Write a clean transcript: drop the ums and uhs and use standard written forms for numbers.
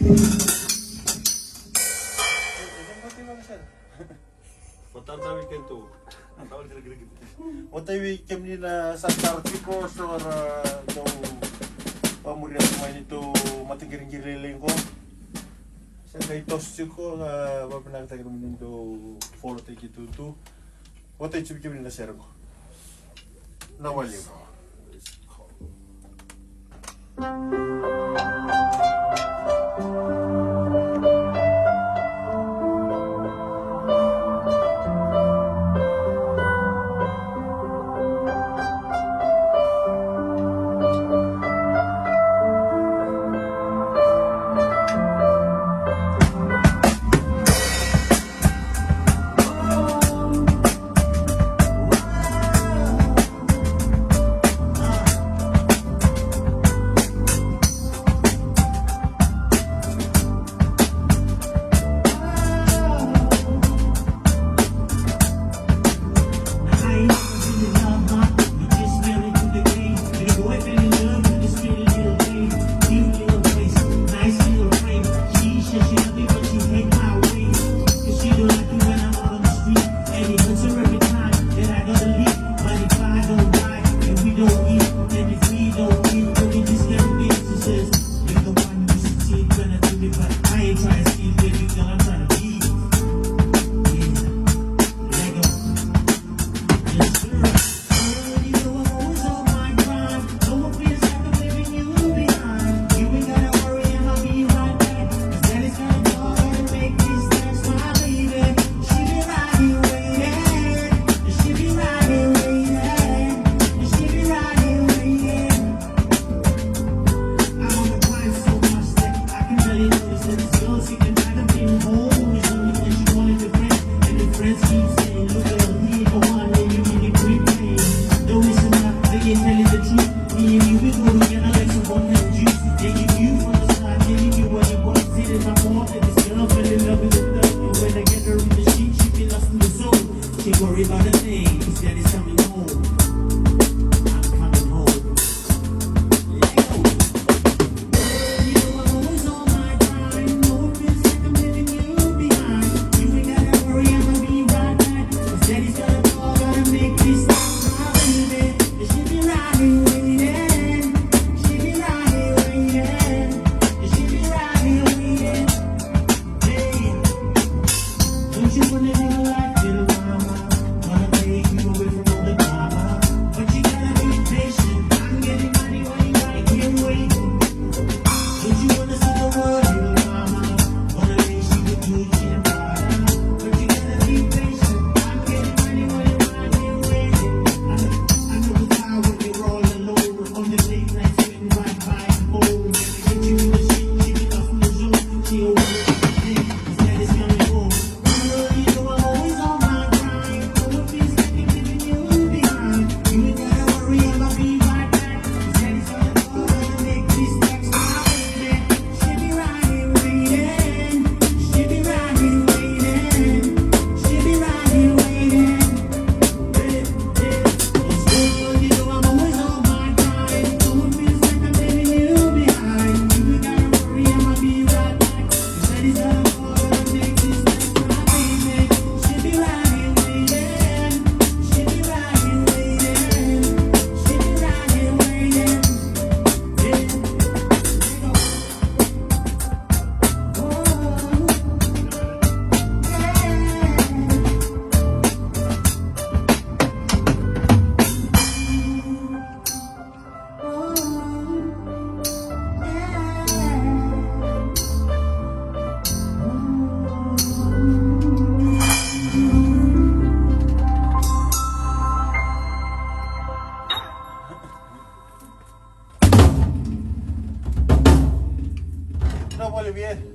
What time we can do? What time we came in sa Tarticos or daw pamurihan kumain ito matigiring-giriling ko. Sa kay toast ko papinagtagin mo nito 40 kitutu. What time we came in na servo? Nawali ko. Worry about the things that is coming home. I'm coming home. You know I'm always on my grind. No it feels like I'm leaving you behind. You ain't gotta worry, I'ma be right back. Cause daddy's gotta call, gotta make this my baby. And she be right here waiting. She be right here waiting. And she be right here waiting. Hey, don't you wanna live a life, little mama? Take you away from all the drama, but you gotta be patient. I'm getting money while you gotta can't wait. Don't you wanna see the world, little mama? Wanna make you the Gucci and Prada, but you gotta be patient. I'm getting money while you gotta can't wait. I know the time when you're all alone on the late night sitting right by the phone. Get you in the shit, she be lost in the zone. She a work everything, cause daddy's coming home. Girl, you know I'm always on my grind. You ain't gotta worry, I'ma be right back. Cause daddy's gonna call, gonna make these stacks my baby. She be right here waiting. She be right here waiting. She be right here waiting. It's good, you know I'm always on my grind. So it feels like I'm leaving you behind. You ain't gotta worry, I'ma be right back. Cause daddy's gonna call, gonna make these stacks my baby. She be right here waiting. She be right here waiting. She be right here waiting. Nawali bien.